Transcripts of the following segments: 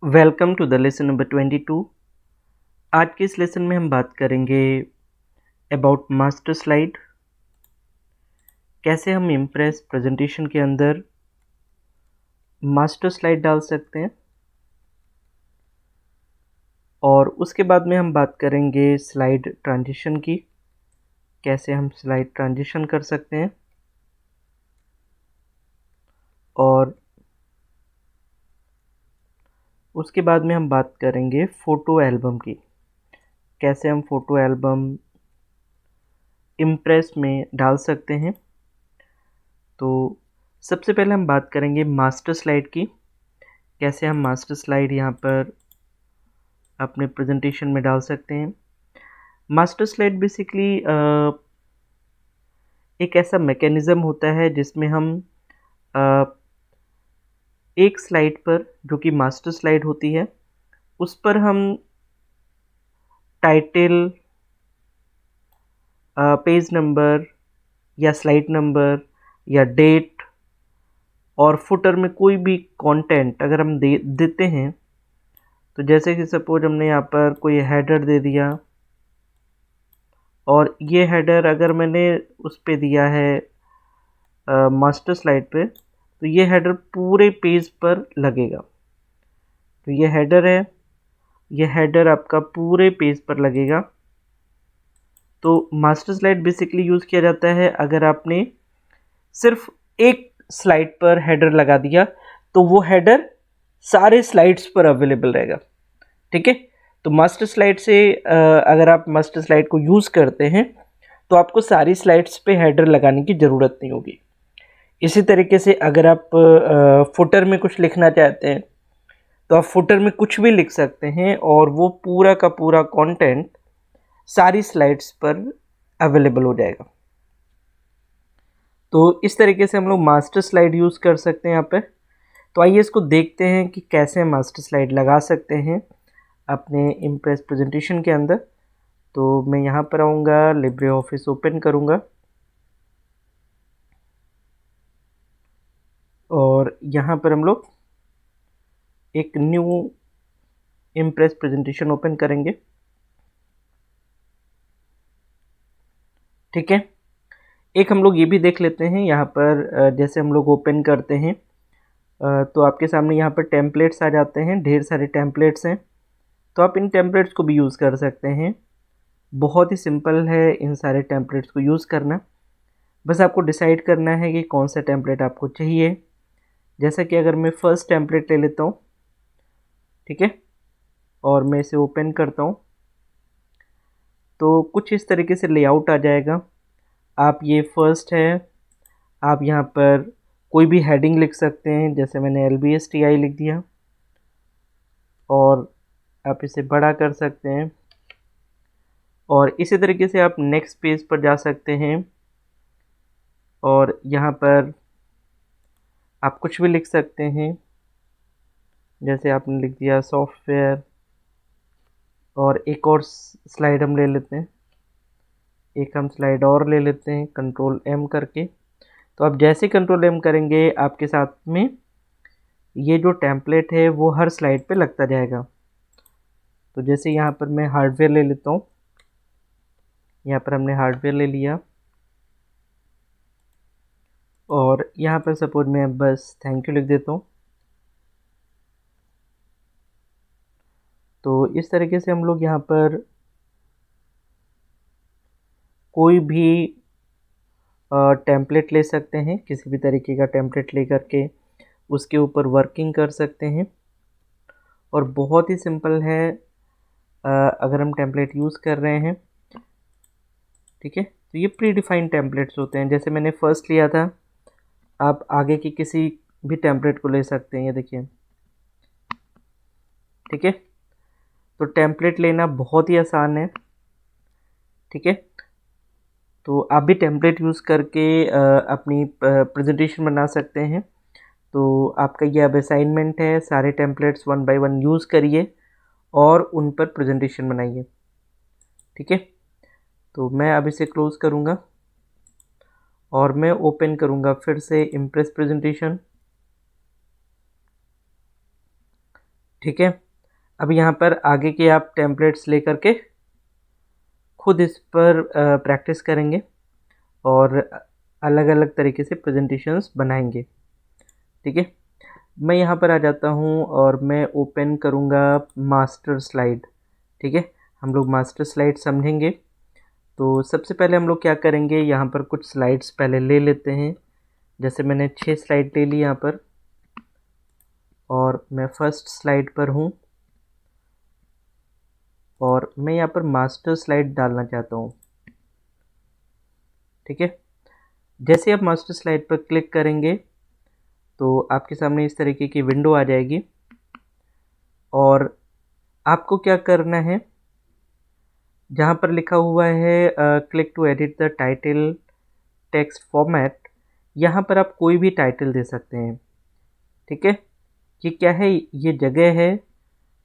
Welcome to the lesson number 22। आज के इस लेसन में हम बात करेंगे अबाउट मास्टर स्लाइड। कैसे हम इम्प्रेस प्रेजेंटेशन के अंदर मास्टर स्लाइड डाल सकते हैं, और उसके बाद में हम बात करेंगे स्लाइड ट्रांजिशन की। कैसे हम स्लाइड ट्रांजिशन कर सकते हैं, और उसके बाद में हम बात करेंगे फ़ोटो एल्बम की। कैसे हम फ़ोटो एल्बम इम्प्रेस में डाल सकते हैं। तो सबसे पहले हम बात करेंगे मास्टर स्लाइड की। कैसे हम मास्टर स्लाइड यहाँ पर अपने प्रेजेंटेशन में डाल सकते हैं। मास्टर स्लाइड बेसिकली एक ऐसा मैकेनिज़्म होता है जिसमें हम अ, एक स्लाइड पर, जो कि मास्टर स्लाइड होती है, उस पर हम टाइटल, पेज नंबर या स्लाइड नंबर या डेट और फुटर में कोई भी कंटेंट अगर हम देते हैं, तो जैसे कि सपोज हमने यहाँ पर कोई हेडर दे दिया, और ये हेडर अगर मैंने उस पे दिया है मास्टर स्लाइड पे, तो ये हेडर पूरे पेज पर लगेगा। तो ये हेडर है, ये हेडर आपका पूरे पेज पर लगेगा। तो मास्टर स्लाइड बेसिकली यूज़ किया जाता है अगर आपने सिर्फ एक स्लाइड पर हेडर लगा दिया, तो वो हेडर सारे स्लाइड्स पर अवेलेबल रहेगा। ठीक है, तो मास्टर स्लाइड से अगर आप मास्टर स्लाइड को यूज़ करते हैं तो आपको सारी स्लाइड्स पे हेडर लगाने की ज़रूरत नहीं होगी। इसी तरीके से अगर आप फुटर में कुछ लिखना चाहते हैं, तो आप फुटर में कुछ भी लिख सकते हैं और वो पूरा का पूरा कंटेंट सारी स्लाइड्स पर अवेलेबल हो जाएगा। तो इस तरीके से हम लोग मास्टर स्लाइड यूज़ कर सकते हैं यहाँ पे। तो आइए इसको देखते हैं कि कैसे हम मास्टर स्लाइड लगा सकते हैं अपने इम्प्रेस प्रेजेंटेशन के अंदर। तो मैं यहाँ पर आऊँगा, लिब्रे ऑफिस ओपन करूँगा, और यहाँ पर हम लोग एक न्यू इम्प्रेस प्रेजेंटेशन ओपन करेंगे। ठीक है, एक हम लोग ये भी देख लेते हैं यहाँ पर, जैसे हम लोग ओपन करते हैं तो आपके सामने यहाँ पर टेम्पलेट्स आ जाते हैं, ढेर सारे टेम्पलेट्स हैं। तो आप इन टेम्पलेट्स को भी यूज़ कर सकते हैं। बहुत ही सिंपल है इन सारे टेम्पलेट्स को यूज़ करना। बस आपको डिसाइड करना है कि कौन सा टेम्पलेट आपको चाहिए। जैसा कि अगर मैं फर्स्ट टेम्पलेट ले लेता हूँ, ठीक है, और मैं इसे ओपन करता हूँ, तो कुछ इस तरीके से लेआउट आ जाएगा। आप ये फर्स्ट है, आप यहाँ पर कोई भी हेडिंग लिख सकते हैं, जैसे मैंने LBSTI लिख दिया, और आप इसे बड़ा कर सकते हैं। और इसी तरीके से आप नेक्स्ट पेज पर जा सकते हैं, और यहाँ पर आप कुछ भी लिख सकते हैं, जैसे आपने लिख दिया सॉफ्टवेयर। और एक और स्लाइड हम ले लेते हैं, एक हम स्लाइड और ले लेते हैं कंट्रोल M करके। तो आप जैसे कंट्रोल M करेंगे, आपके साथ में ये जो टेम्पलेट है वो हर स्लाइड पे लगता जाएगा। तो जैसे यहाँ पर मैं हार्डवेयर ले लेता हूँ, यहाँ पर हमने हार्डवेयर ले लिया, और यहाँ पर सपोज मैं बस थैंक यू लिख देता हूँ। तो इस तरीके से हम लोग यहाँ पर कोई भी टेम्पलेट ले सकते हैं, किसी भी तरीके का टेम्पलेट ले करके उसके ऊपर वर्किंग कर सकते हैं। और बहुत ही सिंपल है अगर हम टेम्पलेट यूज़ कर रहे हैं। ठीक है, तो ये प्री डिफाइंड टेम्पलेट्स होते हैं। जैसे मैंने फर्स्ट लिया था, आप आगे की किसी भी टेम्पलेट को ले सकते हैं, ये देखिए। ठीक है, तो टेम्पलेट लेना बहुत ही आसान है। ठीक है, तो आप भी टेम्पलेट यूज़ करके अपनी प्रेजेंटेशन बना सकते हैं। तो आपका ये अब असाइनमेंट है, सारे templates one by one use करिए और उन पर प्रेजेंटेशन बनाइए। ठीक है, तो मैं अब इसे क्लोज़ करूँगा और मैं ओपन करूँगा फिर से इम्प्रेस प्रेजेंटेशन। ठीक है। अब यहाँ पर आगे के आप टेम्पलेट्स लेकर के खुद इस पर प्रैक्टिस करेंगे और अलग अलग तरीके से प्रेजेंटेशंस बनाएंगे। ठीक है, मैं यहाँ पर आ जाता हूँ और मैं ओपन करूँगा मास्टर स्लाइड। ठीक है, हम लोग मास्टर स्लाइड समझेंगे। तो सबसे पहले हम लोग क्या करेंगे, यहाँ पर कुछ स्लाइड्स पहले ले लेते हैं। जैसे मैंने 6 स्लाइड ले ली यहाँ पर और मैं फर्स्ट स्लाइड पर हूँ और मैं यहाँ पर मास्टर स्लाइड डालना चाहता हूँ। ठीक है, जैसे आप मास्टर स्लाइड पर क्लिक करेंगे तो आपके सामने इस तरीके की विंडो आ जाएगी और आपको क्या करना है, जहाँ पर लिखा हुआ है click to edit the title text format, यहाँ पर आप कोई भी टाइटल दे सकते हैं। ठीक है, ये क्या है, ये जगह है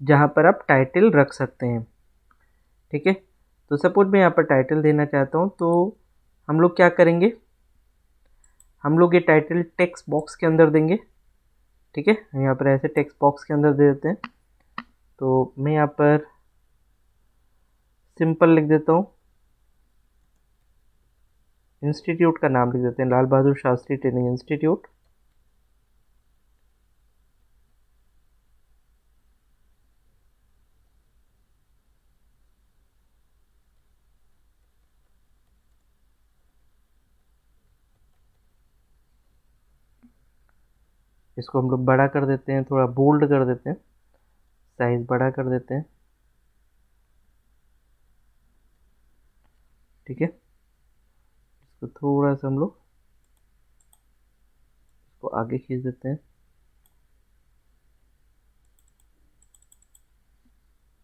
जहाँ पर आप टाइटल रख सकते हैं। ठीक है, तो सपोज मैं यहाँ पर टाइटल देना चाहता हूँ, तो हम लोग क्या करेंगे, हम लोग ये टाइटल टेक्स्ट बॉक्स के अंदर देंगे। ठीक है, यहाँ पर ऐसे टेक्स्ट बॉक्स के अंदर दे देते हैं। तो मैं यहाँ पर सिंपल लिख देता हूँ, इंस्टीट्यूट का नाम लिख देते हैं, लाल बहादुर शास्त्री ट्रेनिंग इंस्टीट्यूट। इसको हम लोग बड़ा कर देते हैं, थोड़ा बोल्ड कर देते हैं, साइज बड़ा कर देते हैं। ठीक है, इसको थोड़ा सा हम लोग इसको आगे खींच देते हैं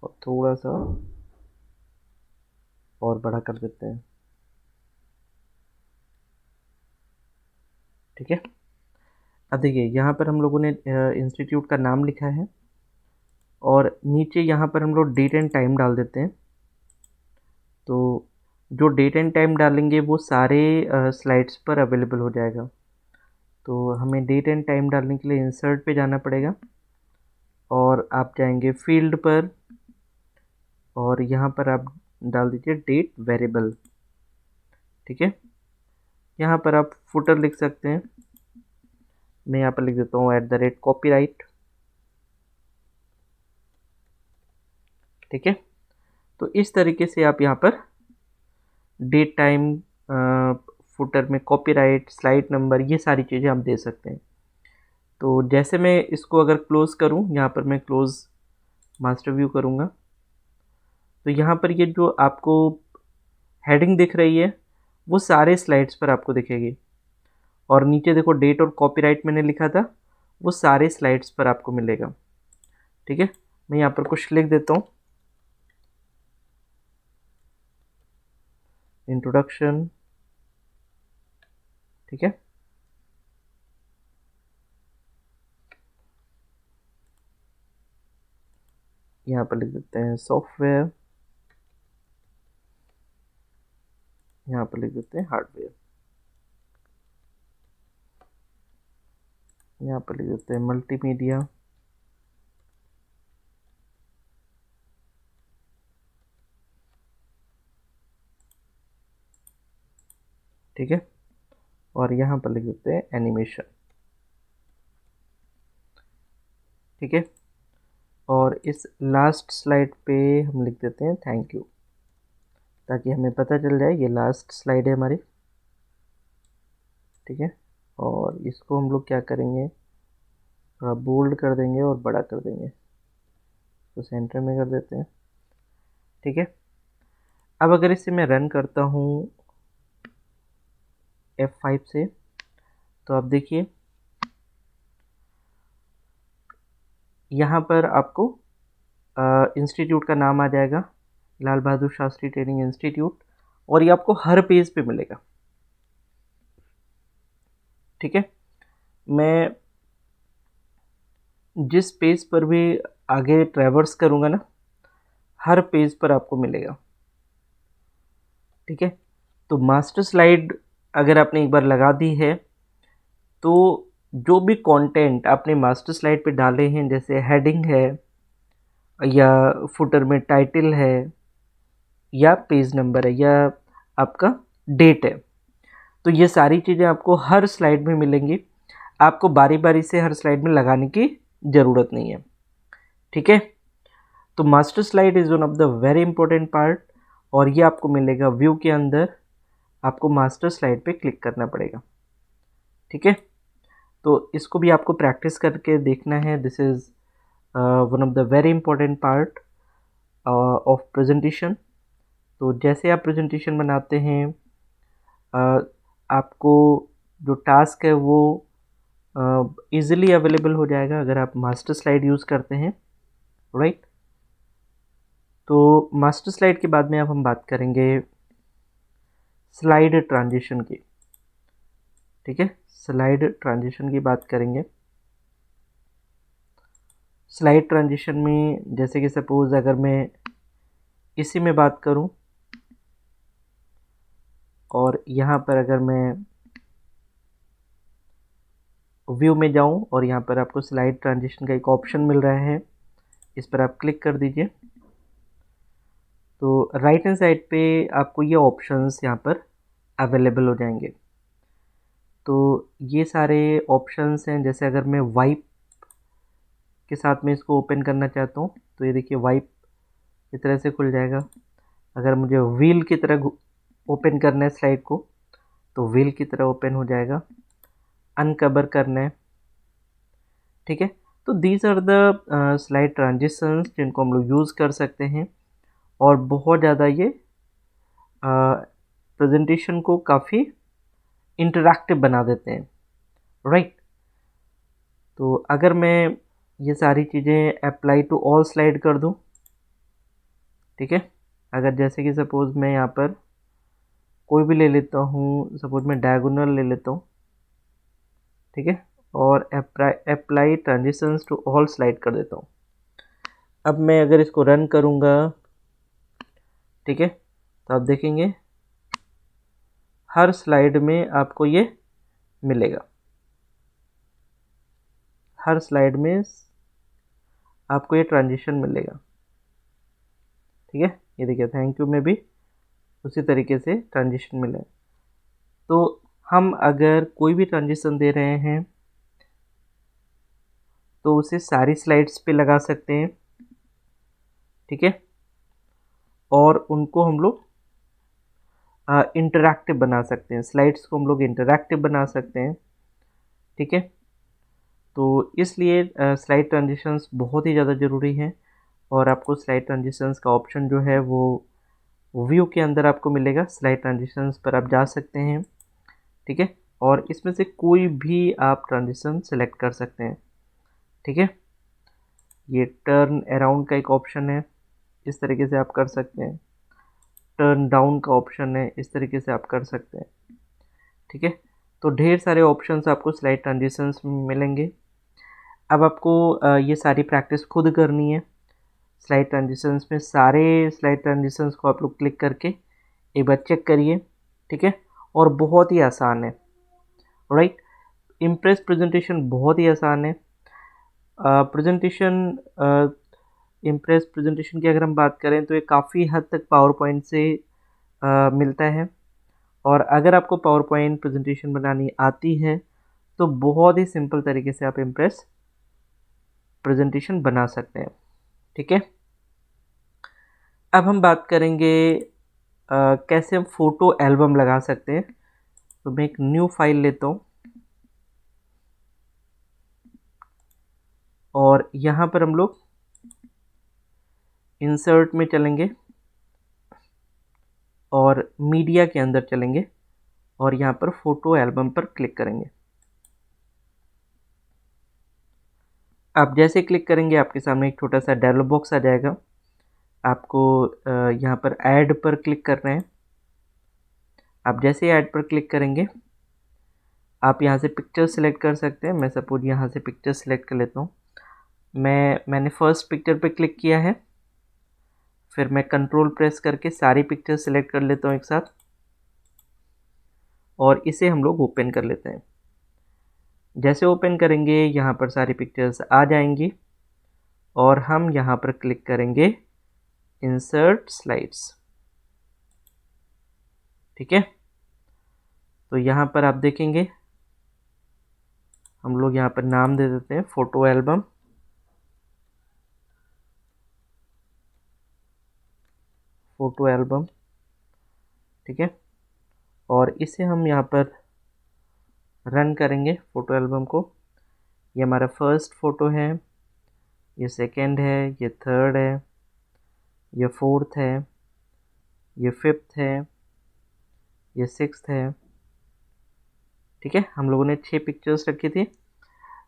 और थोड़ा सा और बड़ा कर देते हैं। ठीक है, अब देखिए यहाँ पर हम लोगों ने इंस्टीट्यूट का नाम लिखा है और नीचे यहाँ पर हम लोग डेट एंड टाइम डाल देते हैं। तो जो डेट एंड टाइम डालेंगे वो सारे स्लाइड्स पर अवेलेबल हो जाएगा। तो हमें डेट एंड टाइम डालने के लिए इंसर्ट पे जाना पड़ेगा और आप जाएंगे फील्ड पर और यहाँ पर आप डाल दीजिए डेट वेरिएबल। ठीक है, यहाँ पर आप फुटर लिख सकते हैं, मैं यहाँ पर लिख देता हूँ @copyright। ठीक है, तो इस तरीके से आप यहाँ पर डेट टाइम, फुटर में कॉपीराइट, स्लाइड नंबर, ये सारी चीज़ें आप दे सकते हैं। तो जैसे मैं इसको अगर क्लोज करूँ, यहाँ पर मैं क्लोज मास्टर व्यू करूँगा, तो यहाँ पर ये जो आपको हेडिंग दिख रही है वो सारे स्लाइड्स पर आपको दिखेगी और नीचे देखो डेट और कॉपीराइट मैंने लिखा था, वो सारे स्लाइड्स पर आपको मिलेगा। ठीक है, मैं यहाँ पर कुछ लिख देता हूँ, इंट्रोडक्शन। ठीक है, यहाँ पर लिख देते हैं सॉफ्टवेयर, यहाँ पर लिख देते हैं हार्डवेयर, यहाँ पर लिख देते हैं मल्टीमीडिया। ठीक है, और यहाँ पर लिख देते हैं एनिमेशन। ठीक है, और इस लास्ट स्लाइड पे हम लिख देते हैं थैंक यू, ताकि हमें पता चल जाए ये लास्ट स्लाइड है हमारी। ठीक है, और इसको हम लोग क्या करेंगे, थोड़ा बोल्ड कर देंगे और बड़ा कर देंगे, तो सेंटर में कर देते हैं। ठीक है, अब अगर इसे मैं रन करता हूँ F5 से, तो आप देखिए यहाँ पर आपको इंस्टीट्यूट का नाम आ जाएगा, लाल बहादुर शास्त्री ट्रेनिंग इंस्टीट्यूट, और ये आपको हर पेज पे मिलेगा। ठीक है, मैं जिस पेज पर भी आगे ट्रैवर्स करूँगा ना, हर पेज पर आपको मिलेगा। ठीक है, तो मास्टर स्लाइड अगर आपने एक बार लगा दी है, तो जो भी कंटेंट आपने मास्टर स्लाइड पे डाले हैं, जैसे हेडिंग है, या फुटर में टाइटल है, या पेज नंबर है, या आपका डेट है। तो ये सारी चीज़ें आपको हर स्लाइड में मिलेंगी, आपको बारी बारी से हर स्लाइड में लगाने की ज़रूरत नहीं है। ठीक है, तो master slide is one of the very important part, और ये आपको मिलेगा व्यू के अंदर। आपको मास्टर स्लाइड पे क्लिक करना पड़ेगा। ठीक है, तो इसको भी आपको प्रैक्टिस करके देखना है। This is one of the very important part of presentation. तो जैसे आप प्रेजेंटेशन बनाते हैं, आपको जो टास्क है वो ईज़िली अवेलेबल हो जाएगा अगर आप मास्टर स्लाइड यूज़ करते हैं, राइट। तो मास्टर स्लाइड के बाद में अब हम बात करेंगे स्लाइड ट्रांजिशन की। ठीक है, स्लाइड ट्रांजिशन की बात करेंगे। स्लाइड ट्रांजिशन में जैसे कि सपोज अगर मैं इसी में बात करूं, और यहाँ पर अगर मैं व्यू में जाऊं, और यहाँ पर आपको स्लाइड ट्रांजिशन का एक ऑप्शन मिल रहा है, इस पर आप क्लिक कर दीजिए। तो राइट हैंड साइड पे आपको ये ऑप्शंस यहाँ पर अवेलेबल हो जाएंगे। तो ये सारे ऑप्शंस हैं। जैसे अगर मैं वाइप के साथ में इसको ओपन करना चाहता हूँ, तो ये देखिए वाइप इस तरह से खुल जाएगा। अगर मुझे व्हील की तरह ओपन करना है स्लाइड को, तो व्हील की तरह ओपन हो जाएगा। अनकवर करना है, ठीक है। तो these are the slide transitions जिनको हम लोग यूज़ कर सकते हैं, और बहुत ज़्यादा ये प्रेजेंटेशन को काफ़ी इंटरैक्टिव बना देते हैं, राइट। तो अगर मैं ये सारी चीज़ें अप्लाई टू ऑल स्लाइड कर दूं, ठीक है। अगर जैसे कि सपोज़ मैं यहाँ पर कोई भी ले लेता हूँ, सपोज़ मैं डायगोनल ले लेता हूँ, ठीक है, और apply transitions to all slide कर देता हूँ। अब मैं अगर इसको रन करूँगा, ठीक है, तो आप देखेंगे हर स्लाइड में आपको ये मिलेगा। हर स्लाइड में आपको ये ट्रांजिशन मिलेगा, ठीक है। ये देखिए थैंक यू में भी उसी तरीके से ट्रांजिशन मिला है। तो हम अगर कोई भी ट्रांजिशन दे रहे हैं तो उसे सारी स्लाइड्स पे लगा सकते हैं, ठीक है, और उनको हम लोग इंटरैक्टिव बना सकते हैं। स्लाइड्स को हम लोग इंटरैक्टिव बना सकते हैं, ठीक है। तो इसलिए स्लाइड ट्रांजिशंस बहुत ही ज़्यादा ज़रूरी हैं, और आपको स्लाइड ट्रांजिशंस का ऑप्शन जो है वो व्यू के अंदर आपको मिलेगा। स्लाइड ट्रांजिशंस पर आप जा सकते हैं, ठीक है, और इसमें से कोई भी आप ट्रांजिशन सेलेक्ट कर सकते हैं, ठीक है। ये टर्न अराउंड का एक ऑप्शन है, इस तरीके से आप कर सकते हैं। टर्न डाउन का ऑप्शन है, इस तरीके से आप कर सकते हैं, ठीक है। तो ढेर सारे ऑप्शंस आपको स्लाइड ट्रांजिशंस में मिलेंगे। अब आपको ये सारी प्रैक्टिस खुद करनी है। स्लाइड ट्रांजिशंस में सारे स्लाइड ट्रांजिशंस को आप लोग क्लिक करके एक बार चेक करिए, ठीक है, और बहुत ही आसान है, राइट। इम्प्रेस प्रेजेंटेशन बहुत ही आसान है। इम्प्रेस प्रेजेंटेशन की अगर हम बात करें तो ये काफ़ी हद तक पावर पॉइंट से मिलता है, और अगर आपको पावर पॉइंट प्रेजेंटेशन बनानी आती है तो बहुत ही सिंपल तरीके से आप इम्प्रेस प्रेजेंटेशन बना सकते हैं, ठीक है। अब हम बात करेंगे कैसे हम फ़ोटो एल्बम लगा सकते हैं। तो मैं एक न्यू फाइल लेता हूँ, और यहाँ पर हम लोग इंसर्ट में चलेंगे और मीडिया के अंदर चलेंगे, और यहाँ पर फ़ोटो एल्बम पर क्लिक करेंगे। आप जैसे क्लिक करेंगे आपके सामने एक छोटा सा डायलॉग बॉक्स आ जाएगा। आपको यहाँ पर ऐड पर क्लिक करना है। आप जैसे ऐड पर क्लिक करेंगे आप यहाँ से पिक्चर सेलेक्ट कर सकते हैं। मैं सपोज यहाँ से पिक्चर सेलेक्ट कर लेता हूँ। मैंने फर्स्ट पिक्चर पर क्लिक किया है, फिर मैं कंट्रोल प्रेस करके सारी पिक्चर सेलेक्ट कर लेता हूँ एक साथ, और इसे हम लोग ओपन कर लेते हैं। जैसे ओपन करेंगे यहाँ पर सारी पिक्चर्स आ जाएंगी, और हम यहाँ पर क्लिक करेंगे इंसर्ट स्लाइड्स। ठीक है, तो यहाँ पर आप देखेंगे हम लोग यहाँ पर नाम दे देते हैं फोटो एल्बम। फोटो एल्बम, ठीक है, और इसे हम यहाँ पर रन करेंगे फोटो एल्बम को। ये हमारा फर्स्ट फ़ोटो है, ये सेकंड है, ये थर्ड है, ये फोर्थ है, ये फिफ्थ है, ये सिक्स्थ है। ठीक है, हम लोगों ने 6 पिक्चर्स रखी थी।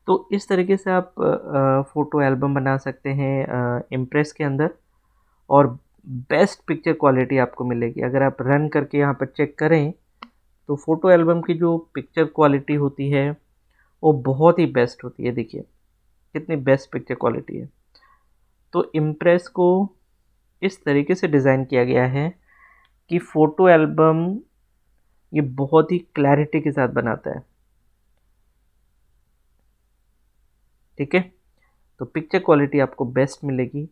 तो इस तरीके से आप फ़ोटो एल्बम बना सकते हैं इम्प्रेस के अंदर, और बेस्ट पिक्चर क्वालिटी आपको मिलेगी। अगर आप रन करके यहाँ पर चेक करें तो फ़ोटो एल्बम की जो पिक्चर क्वालिटी होती है वो बहुत ही बेस्ट होती है। देखिए कितनी बेस्ट पिक्चर क्वालिटी है। तो इम्प्रेस को इस तरीके से डिज़ाइन किया गया है कि फ़ोटो एल्बम ये बहुत ही क्लैरिटी के साथ बनाता है। ठीक है, तो पिक्चर क्वालिटी आपको बेस्ट मिलेगी।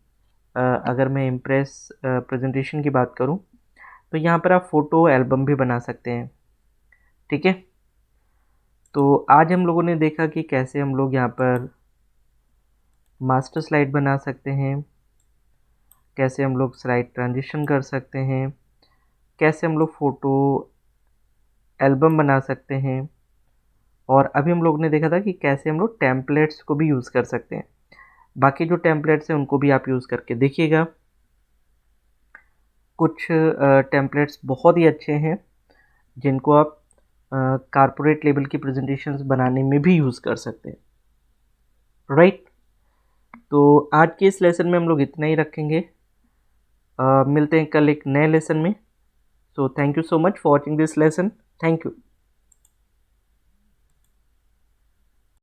अगर मैं इम्प्रेस प्रेजेंटेशन की बात करूं तो यहाँ पर आप फ़ोटो एल्बम भी बना सकते हैं। ठीक है, तो आज हम लोगों ने देखा कि कैसे हम लोग यहाँ पर मास्टर स्लाइड बना सकते हैं, कैसे हम लोग स्लाइड ट्रांजिशन कर सकते हैं, कैसे हम लोग फ़ोटो एल्बम बना सकते हैं, और अभी हम लोग ने देखा था कि कैसे हम लोग टेम्पलेट्स को भी यूज़ कर सकते हैं। बाकी जो टेम्पलेट्स हैं उनको भी आप यूज़ करके देखिएगा। कुछ टेम्पलेट्स बहुत ही अच्छे हैं जिनको आप कारपोरेट लेवल की प्रेजेंटेशंस बनाने में भी यूज़ कर सकते हैं। राइट, तो आज के इस लेसन में हम लोग इतना ही रखेंगे। मिलते हैं कल एक नए लेसन में। So thank you so much for watching this lesson. Thank you.